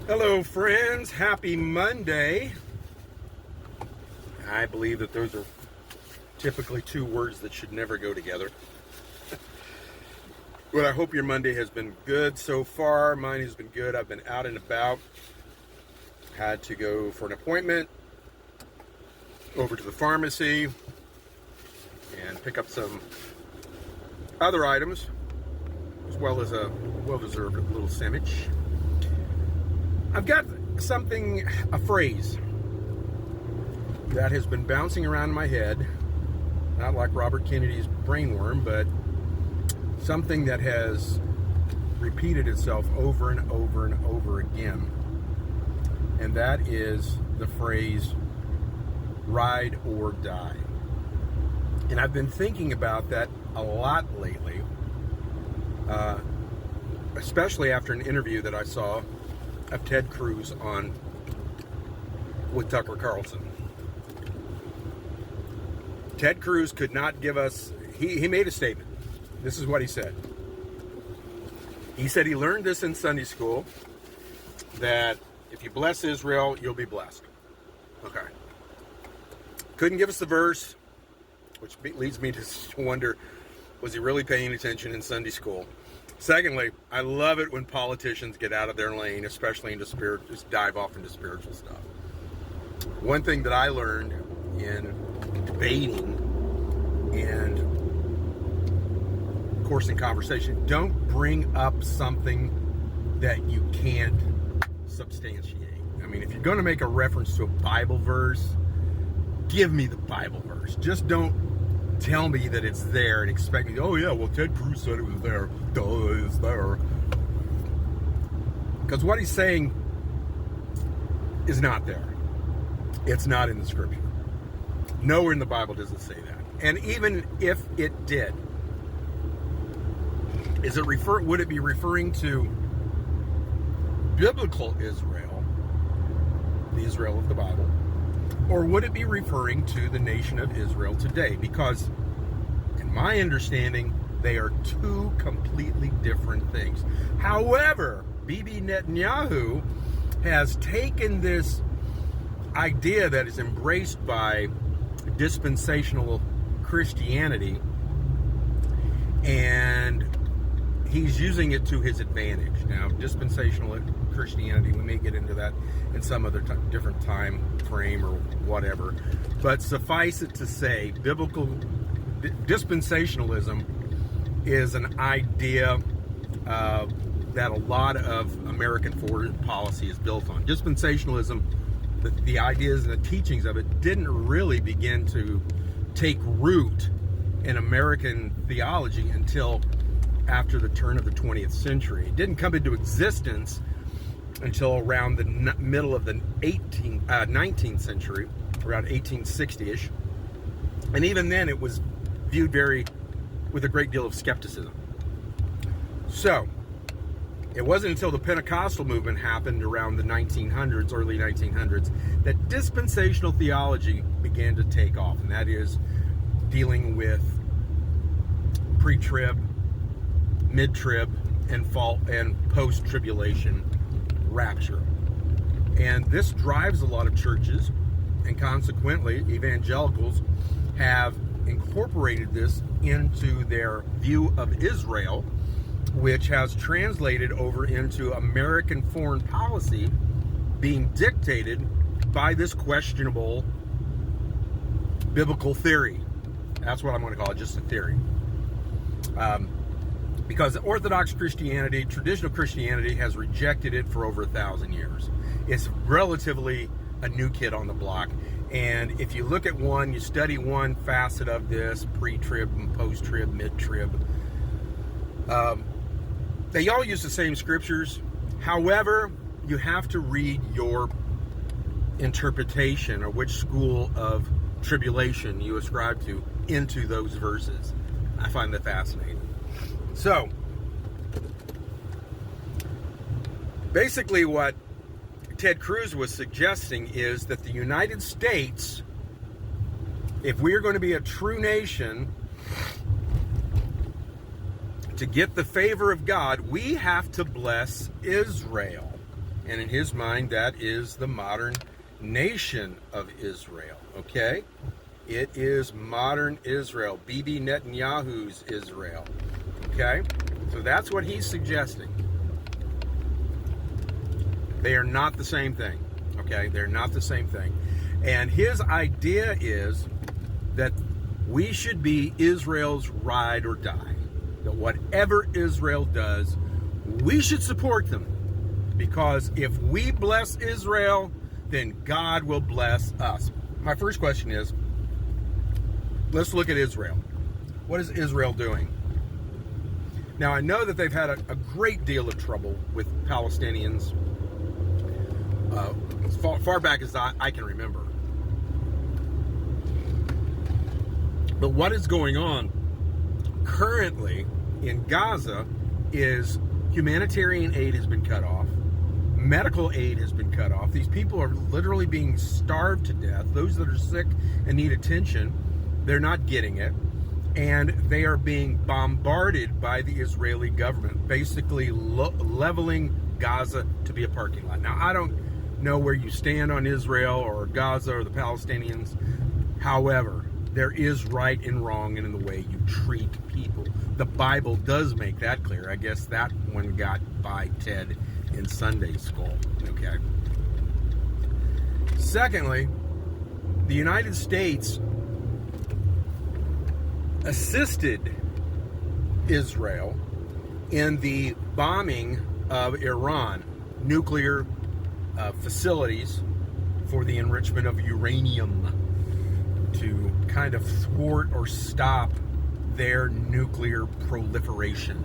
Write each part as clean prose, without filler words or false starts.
Hello, friends. Happy Monday. I believe that those are typically two words that should never go together. But I hope your Monday has been good so far. Mine has been good. I've been out and about. Had to go for an appointment over to the pharmacy and pick up some other items, as well as a well-deserved little sandwich. I've got a phrase that has been bouncing around in my head, not like Robert Kennedy's brainworm, but something that has repeated itself over and over and over again. And that is the phrase, ride or die. And I've been thinking about that a lot lately, especially after an interview that I saw of Ted Cruz with Tucker Carlson. Ted Cruz could not give us, he made a statement. This is what he said. He said he learned this in Sunday school, that if you bless Israel, you'll be blessed. Okay. Couldn't give us the verse, which leads me to wonder, was he really paying attention in Sunday school? Secondly, I love it when politicians get out of their lane, especially into just dive off into spiritual stuff. One thing that I learned in debating and, of course, in conversation, don't bring up something that you can't substantiate. I mean, if you're going to make a reference to a Bible verse, give me the Bible verse. Just don't tell me that it's there and expect me, oh yeah, well, Ted Cruz said it was there. Duh, it's there. Because what he's saying is not there. It's not in the scripture. Nowhere in the Bible does it say that. And even if it did, would it be referring to biblical Israel, the Israel of the Bible, or would it be referring to the nation of Israel today? Because, in my understanding, they are two completely different things. However, Bibi Netanyahu has taken this idea that is embraced by dispensational Christianity, and he's using it to his advantage. Now, dispensational Christianity, we may get into that in some other different time frame or whatever, but suffice it to say, biblical dispensationalism is an idea that a lot of American foreign policy is built on. Dispensationalism, the ideas and the teachings of it didn't really begin to take root in American theology until after the turn of the 20th century. It didn't come into existence until around the middle of the 19th century, around 1860-ish. And even then, it was viewed with a great deal of skepticism. So, it wasn't until the Pentecostal movement happened around the 1900s, early 1900s, that dispensational theology began to take off. And that is dealing with pre-trib, mid-trib, and post-tribulation rapture. And this drives a lot of churches, and consequently evangelicals have incorporated this into their view of Israel, which has translated over into American foreign policy being dictated by this questionable biblical theory. That's what I'm going to call it, just a theory. Because Orthodox Christianity, traditional Christianity, has rejected it for over 1,000 years. It's relatively a new kid on the block. And if you look at you study one facet of this, pre-trib and post-trib, mid-trib, they all use the same scriptures. However, you have to read your interpretation or which school of tribulation you ascribe to into those verses. I find that fascinating. So, basically what Ted Cruz was suggesting is that the United States, if we are going to be a true nation, to get the favor of God, we have to bless Israel. And in his mind, that is the modern nation of Israel, okay? It is modern Israel, Bibi Netanyahu's Israel, okay? So that's what he's suggesting. They are not the same thing, okay? They're not the same thing. And his idea is that we should be Israel's ride or die. That whatever Israel does, we should support them. Because if we bless Israel, then God will bless us. My first question is, let's look at Israel. What is Israel doing? Now, I know that they've had a great deal of trouble with Palestinians as far back as I can remember. But what is going on currently in Gaza is humanitarian aid has been cut off. Medical aid has been cut off. These people are literally being starved to death. Those that are sick and need attention, they're not getting it. And they are being bombarded by the Israeli government, basically leveling Gaza to be a parking lot. Now, I don't know where you stand on Israel or Gaza or the Palestinians. However, there is right and wrong in the way you treat people. The Bible does make that clear. I guess that one got by Ted in Sunday school. Okay. Secondly, the United States assisted Israel in the bombing of Iran nuclear facilities for the enrichment of uranium to kind of thwart or stop their nuclear proliferation.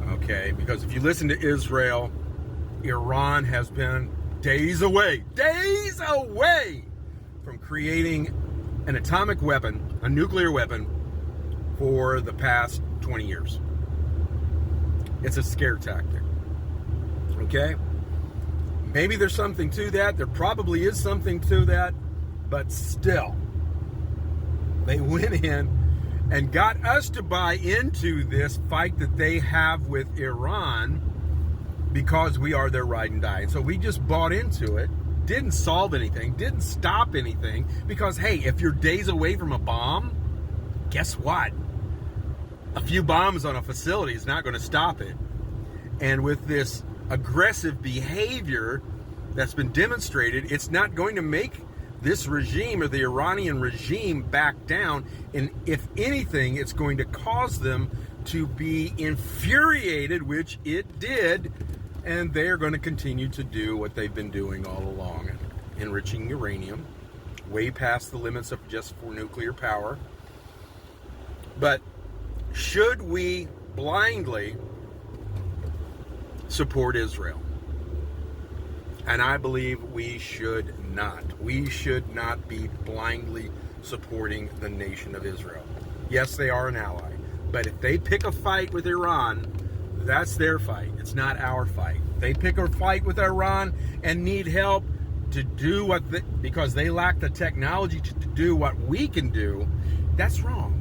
Okay, because if you listen to Israel, Iran has been days away from creating an atomic weapon, a nuclear weapon, for the past 20 years. It's a scare tactic. Okay? Maybe there's something to that. There probably is something to that. But still, they went in and got us to buy into this fight that they have with Iran because we are their ride and die. And so we just bought into it, didn't solve anything, didn't stop anything, because, hey, if you're days away from a bomb, guess what? A few bombs on a facility is not going to stop it. And with this aggressive behavior that's been demonstrated, it's not going to make this regime or the Iranian regime back down. And if anything, it's going to cause them to be infuriated, which it did. And they're going to continue to do what they've been doing all along, enriching uranium, way past the limits of just for nuclear power. But should we blindly support Israel? And I believe we should not. We should not be blindly supporting the nation of Israel. Yes, they are an ally. But if they pick a fight with Iran, that's their fight. It's not our fight. If they pick a fight with Iran and need help to do because they lack the technology to do what we can do, that's wrong.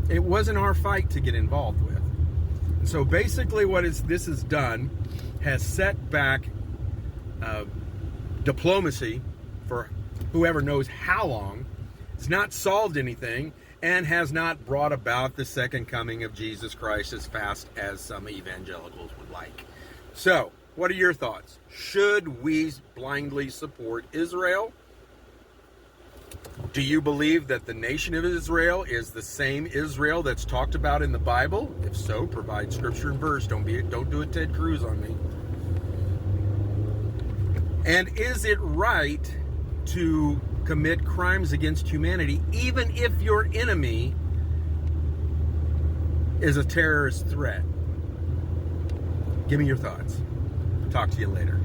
It wasn't our fight to get involved with. And so basically what this has done has set back diplomacy for whoever knows how long. It's not solved anything and has not brought about the second coming of Jesus Christ as fast as some evangelicals would like. So, what are your thoughts? Should we blindly support Israel? Do you believe that the nation of Israel is the same Israel that's talked about in the Bible? If so, provide scripture and verse. Don't do a Ted Cruz on me. And is it right to commit crimes against humanity even if your enemy is a terrorist threat? Give me your thoughts. Talk to you later.